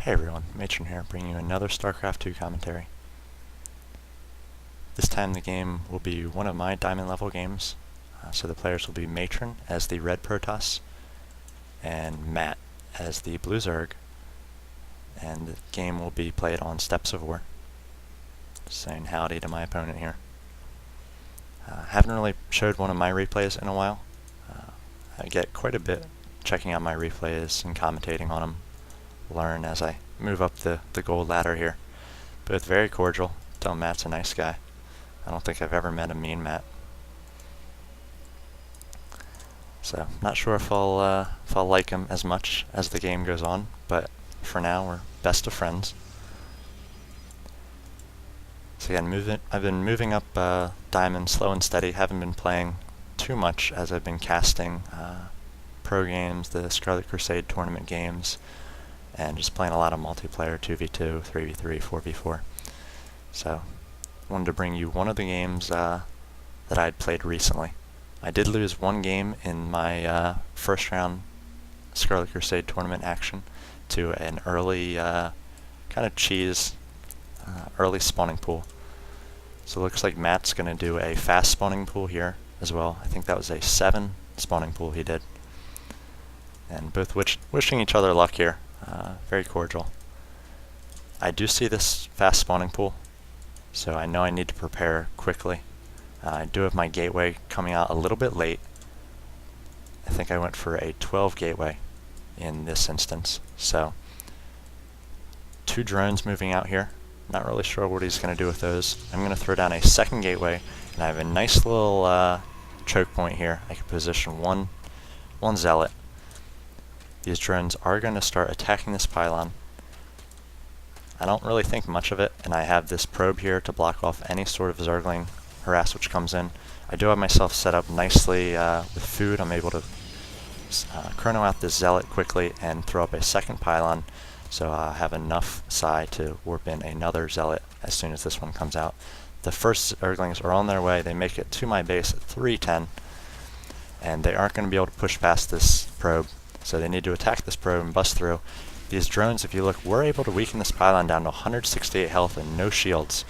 Hey everyone, Matron here, bringing you another StarCraft 2 commentary. This time the game will be one of my diamond level games, so the players will be Matron as the red Protoss, and Matt as the blue Zerg, and the game will be played on Steps of War. Just saying howdy to my opponent here. Haven't really showed one of my replays in a while. I get quite a bit checking out my replays and commentating on them. Learn as I move up the gold ladder here. Both very cordial. Tell Matt's a nice guy. I don't think I've ever met a mean Matt. So, not sure if I'll like him as much as the game goes on, but for now we're best of friends. So again, I've been moving up diamond slow and steady. Haven't been playing too much as I've been casting pro games, the Scarlet Crusade tournament games, and just playing a lot of multiplayer, 2v2, 3v3, 4v4. So, wanted to bring you one of the games that I'd played recently. I did lose one game in my first round Scarlet Crusade tournament action to an early kind of cheese early spawning pool. So it looks like Matt's going to do a fast spawning pool here as well. I think that was a 7 spawning pool he did. And both wishing each other luck here. Very cordial. I do see this fast spawning pool, so I know I need to prepare quickly. I do have my gateway coming out a little bit late. I think I went for a 12 gateway in this instance. So, 2 drones moving out here. Not really sure what he's going to do with those. I'm going to throw down a second gateway, and I have a nice little choke point here. I can position one zealot. These drones are going to start attacking this pylon. I don't really think much of it, and I have this probe here to block off any sort of Zergling harass which comes in. I do have myself set up nicely with food. I'm able to chrono out this zealot quickly and throw up a second pylon, so I have enough psi to warp in another zealot as soon as this one comes out. The first Zerglings are on their way. They make it to my base at 310, and they aren't going to be able to push past this probe. So they need to attack this probe and bust through. These drones, if you look, were able to weaken this pylon down to 168 health and no shields.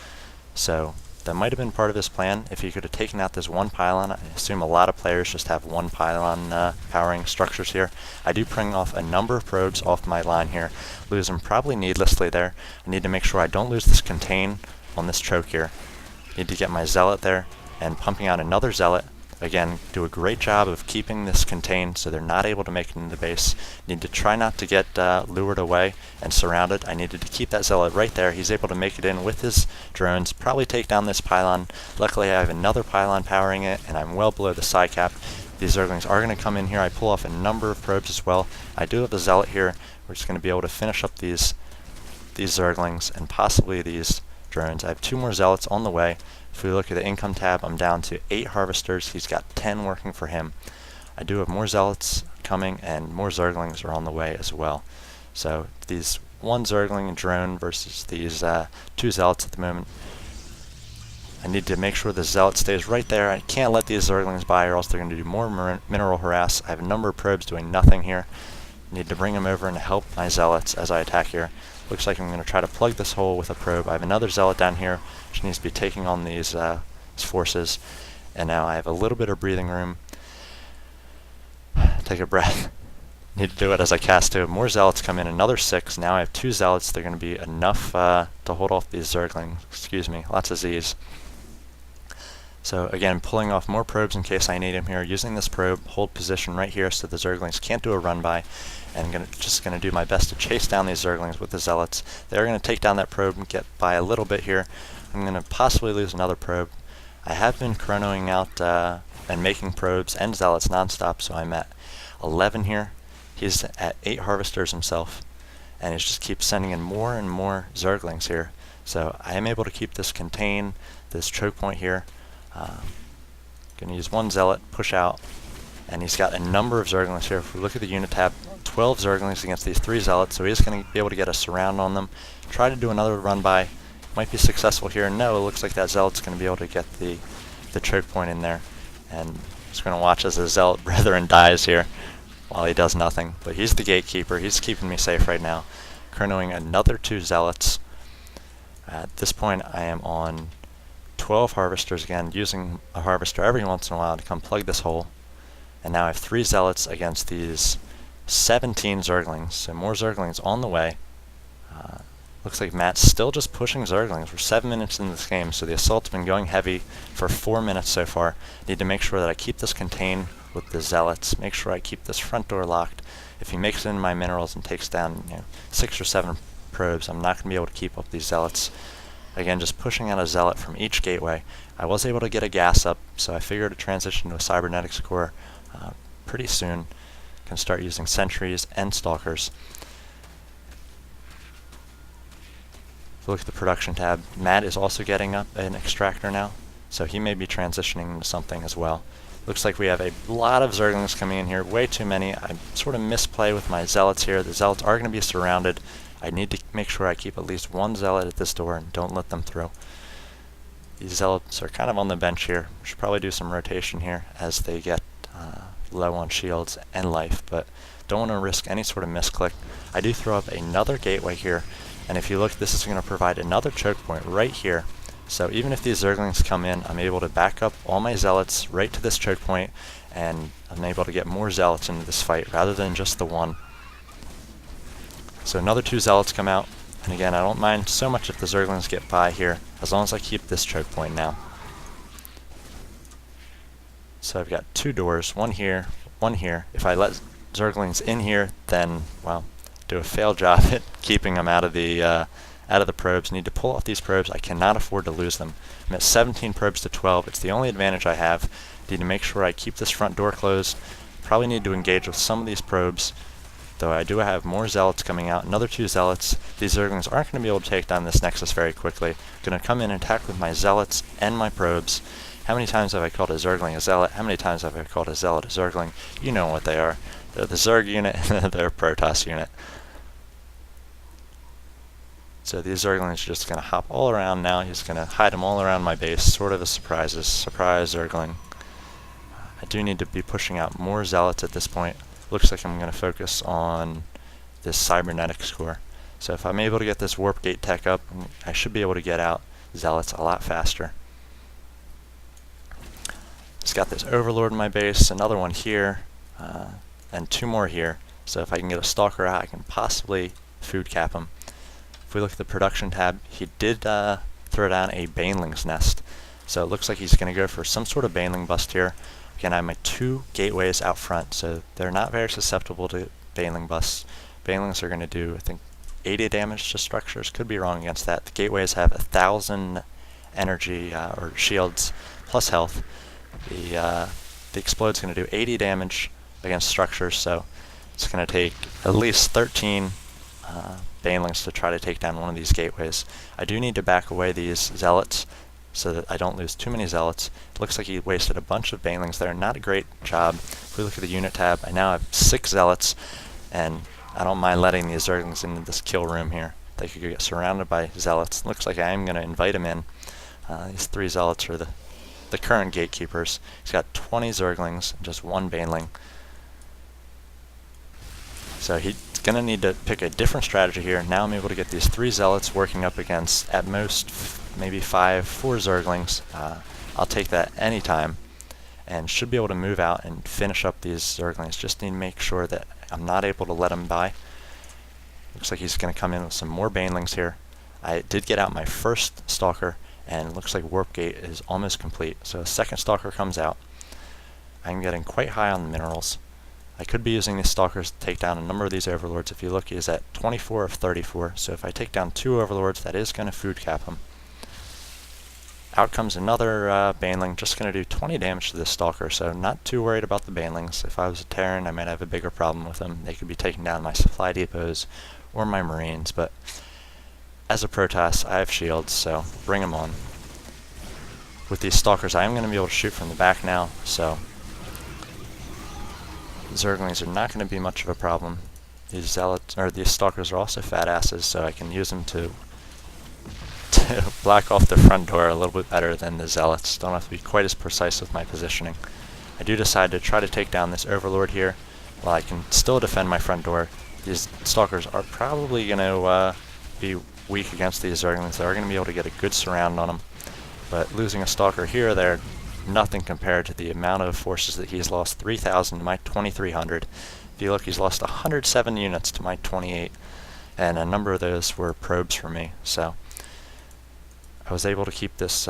So that might have been part of his plan. If he could have taken out this one pylon, I assume a lot of players just have one pylon powering structures here. I do bring off a number of probes off my line here. Lose them probably needlessly there. I need to make sure I don't lose this contain on this choke here. Need to get my zealot there and pumping out another zealot. Again, do a great job of keeping this contained so they're not able to make it into the base. Need to try not to get lured away and surrounded. I needed to keep that zealot right there. He's able to make it in with his drones, probably take down this pylon. Luckily I have another pylon powering it, and I'm well below the psi cap. These Zerglings are going to come in here. I pull off a number of probes as well. I do have the zealot here. We're just going to be able to finish up these Zerglings and possibly these drones. I have 2 more zealots on the way. If we look at the income tab, I'm down to 8 harvesters. He's got 10 working for him. I do have more zealots coming, and more Zerglings are on the way as well. So these 1 Zergling and drone versus these 2 zealots at the moment. I need to make sure the zealot stays right there. I can't let these Zerglings by, or else they're going to do more mineral harass. I have a number of probes doing nothing here. Need to bring them over and help my zealots as I attack here. Looks like I'm going to try to plug this hole with a probe. I have another zealot down here which needs to be taking on these forces, and now I have a little bit of breathing room. Take a breath. Need to do it as I cast 2. More zealots come in, another 6. Now I have 2 zealots. They're going to be enough to hold off these Zerglings. Excuse me, lots of Z's. So again, pulling off more probes in case I need them here. Using this probe, hold position right here so the Zerglings can't do a run by. And just going to do my best to chase down these Zerglings with the zealots. They're going to take down that probe and get by a little bit here. I'm going to possibly lose another probe. I have been chronoing out and making probes and zealots nonstop, so I'm at 11 here. He's at 8 harvesters himself, and he just keeps sending in more and more Zerglings here. So I am able to keep this contain, this choke point here. Going to use 1 zealot, push out, and he's got a number of Zerglings here. If we look at the unit tab, 12 Zerglings against these 3 zealots, so he's going to be able to get a surround on them. Try to do another run by. Might be successful here. No, it looks like that zealot's going to be able to get the choke point in there. And just going to watch as the zealot brethren dies here while he does nothing. But he's the gatekeeper. He's keeping me safe right now. chronoing another 2 zealots. At this point I am on 12 harvesters again, using a harvester every once in a while to come plug this hole. And now I have 3 zealots against these 17 zerglings, so more zerglings on the way. Looks like Matt's still just pushing zerglings. We're 7 minutes into this game, so the assault's been going heavy for 4 minutes so far. Need to make sure that I keep this contained with the zealots, make sure I keep this front door locked. If he makes it into my minerals and takes down 6 or 7 probes, I'm not going to be able to keep up these zealots. Again, just pushing out a zealot from each gateway. I was able to get a gas up, so I figured to transition to a cybernetics core pretty soon. Can start using sentries and stalkers. If you look at the production tab, Matt is also getting up an extractor now, so he may be transitioning into something as well. Looks like we have a lot of zerglings coming in here, way too many. I sort of misplay with my zealots here. The zealots are going to be surrounded. I need to make sure I keep at least 1 zealot at this door and don't let them through. These zealots are kind of on the bench here. We should probably do some rotation here as they get low on shields and life, but don't want to risk any sort of misclick. I do throw up another gateway here, and if you look, this is going to provide another choke point right here. So even if these zerglings come in, I'm able to back up all my zealots right to this choke point, and I'm able to get more zealots into this fight rather than just the 1. So another 2 zealots come out, and again, I don't mind so much if the zerglings get by here, as long as I keep this choke point now. So I've got 2 doors, 1 here, 1 here. If I let zerglings in here, then, well, do a failed job at keeping them out of the probes. Need to pull off these probes. I cannot afford to lose them. I'm at 17 probes to 12. It's the only advantage I have. Need to make sure I keep this front door closed. Probably need to engage with some of these probes, though I do have more zealots coming out. Another 2 zealots. These zerglings aren't going to be able to take down this nexus very quickly. Going to come in and attack with my zealots and my probes. How many times have I called a zergling a zealot? How many times have I called a zealot a zergling? You know what they are. They're the Zerg unit and they're a Protoss unit. So these zerglings are just going to hop all around now. He's going to hide them all around my base, sort of a surprise zergling. I do need to be pushing out more zealots at this point. Looks like I'm going to focus on this cybernetics core. So if I'm able to get this warp gate tech up, I should be able to get out zealots a lot faster. Just got this overlord in my base, another one here, and 2 more here. So if I can get a stalker out, I can possibly food cap him. If we look at the production tab, he did throw down a baneling's nest. So it looks like he's going to go for some sort of baneling bust here. Again, I have my 2 gateways out front, so they're not very susceptible to baneling busts. Banelings are going to do, I think, 80 damage to structures. Could be wrong against that. The gateways have 1,000 energy or shields plus health. The explode's going to do 80 damage against structures, so it's going to take at least 13 banelings to try to take down one of these gateways. I do need to back away these zealots so that I don't lose too many zealots. It looks like he wasted a bunch of banelings there. Not a great job. If we look at the unit tab, I now have 6 zealots, and I don't mind letting these zerglings into this kill room here. They could get surrounded by zealots. Looks like I am going to invite him in. These 3 zealots are the current gatekeepers. He's got 20 zerglings and just 1 baneling. So he's going to need to pick a different strategy here. Now I'm able to get these 3 zealots working up against, at most, maybe 4 zerglings. I'll take that anytime, and should be able to move out and finish up these zerglings. Just need to make sure that I'm not able to let him by. Looks like he's going to come in with some more banelings here. I did get out my first stalker, and it looks like warp gate is almost complete. So a second stalker comes out. I'm getting quite high on the minerals. I could be using these stalkers to take down a number of these overlords. If you look, he's at 24 of 34. So if I take down 2 overlords, that is going to food cap him. Out comes another baneling, just going to do 20 damage to this stalker, so not too worried about the banelings. If I was a Terran, I might have a bigger problem with them. They could be taking down my supply depots or my marines, but as a Protoss, I have shields, so bring them on. With these stalkers, I am going to be able to shoot from the back now, so zerglings are not going to be much of a problem. These zealots, or these stalkers, are also fat asses, so I can use them to block off the front door a little bit better than the zealots. Don't have to be quite as precise with my positioning. I do decide to try to take down this overlord here, while I can still defend my front door. these Stalkers are probably going to be weak against these Zerglings. They are going to be able to get a good surround on them, but losing a Stalker here or there, nothing compared to the amount of forces that he's lost. 3,000 to my 2,300. If you look, he's lost 107 units to my 28, and a number of those were probes for me. So I was able to keep this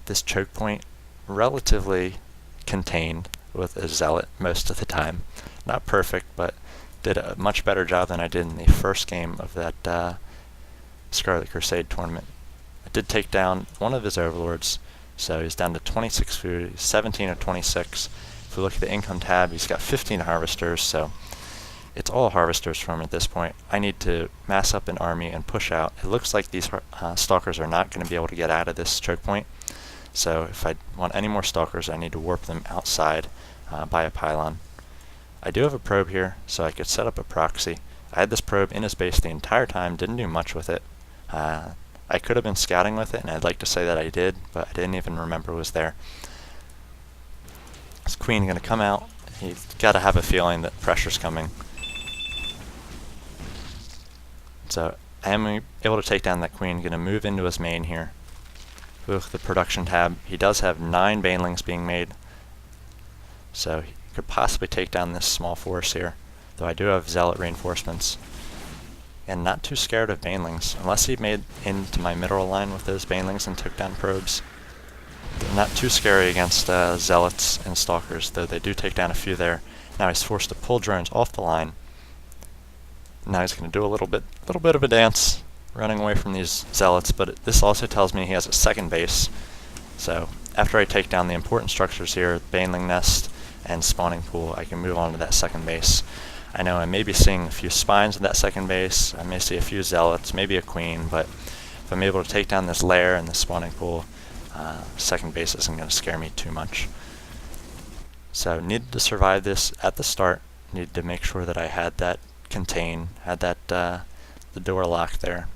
this choke point relatively contained with a Zealot most of the time. Not perfect, but did a much better job than I did in the first game of that Scarlet Crusade tournament. I did take down one of his overlords, so he's down to 26 food, 17 of 26. If we look at the income tab, he's got 15 harvesters, so it's all harvesters for him at this point. I need to mass up an army and push out. It looks like these Stalkers are not going to be able to get out of this choke point, so if I want any more Stalkers, I need to warp them outside by a pylon. I do have a probe here, so I could set up a proxy. I had this probe in his base the entire time, didn't do much with it. I could have been scouting with it, and I'd like to say that I did, but I didn't even remember it was there. This queen going to come out. He's got to have a feeling that pressure's coming. So I am able to take down that queen. Going to move into his main here. With the production tab, he does have 9 banelings being made, so he could possibly take down this small force here, though I do have Zealot reinforcements. And not too scared of banelings, unless he made into my middle line with those banelings and took down probes. They're not too scary against Zealots and Stalkers, though they do take down a few there. Now he's forced to pull drones off the line. Now he's going to do a little bit of a dance, running away from these Zealots, but this also tells me he has a second base. So after I take down the important structures here, Baneling Nest and Spawning Pool, I can move on to that second base. I know I may be seeing a few spines in that second base, I may see a few Zealots, maybe a queen, but if I'm able to take down this lair and this Spawning Pool, second base isn't going to scare me too much. So needed to survive this at the start, needed to make sure that I had that contain, had that the door locked there,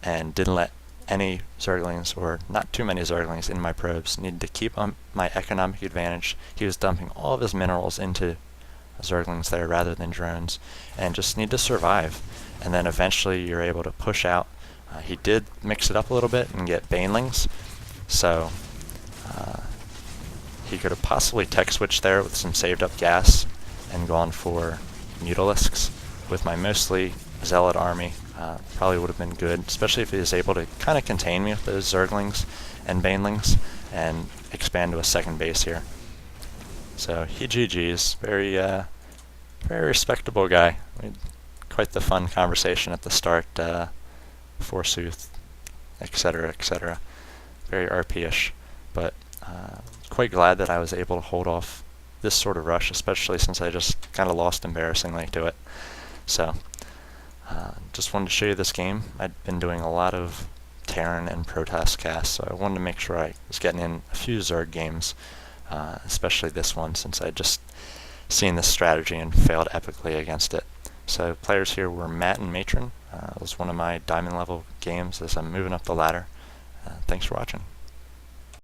and didn't let any Zerglings, or not too many Zerglings, in my probes. Needed to keep my economic advantage. He was dumping all of his minerals into Zerglings there rather than drones, and just need to survive. And then eventually you're able to push out. He did mix it up a little bit and get banelings, so he could have possibly tech switched there with some saved up gas and gone for Mutalisks. With my mostly Zealot army, probably would have been good, especially if he was able to kind of contain me with those Zerglings and banelings and expand to a second base here. So he GG's, very respectable guy. We had quite the fun conversation at the start, forsooth, etc., etc. Very RP-ish, but quite glad that I was able to hold off this sort of rush, especially since I just kind of lost embarrassingly to it. So just wanted to show you this game. I'd been doing a lot of Terran and Protoss casts, so I wanted to make sure I was getting in a few Zerg games, especially this one, since I'd just seen this strategy and failed epically against it. So players here were Matt and Matron. It was one of my diamond level games as I'm moving up the ladder. Thanks for watching.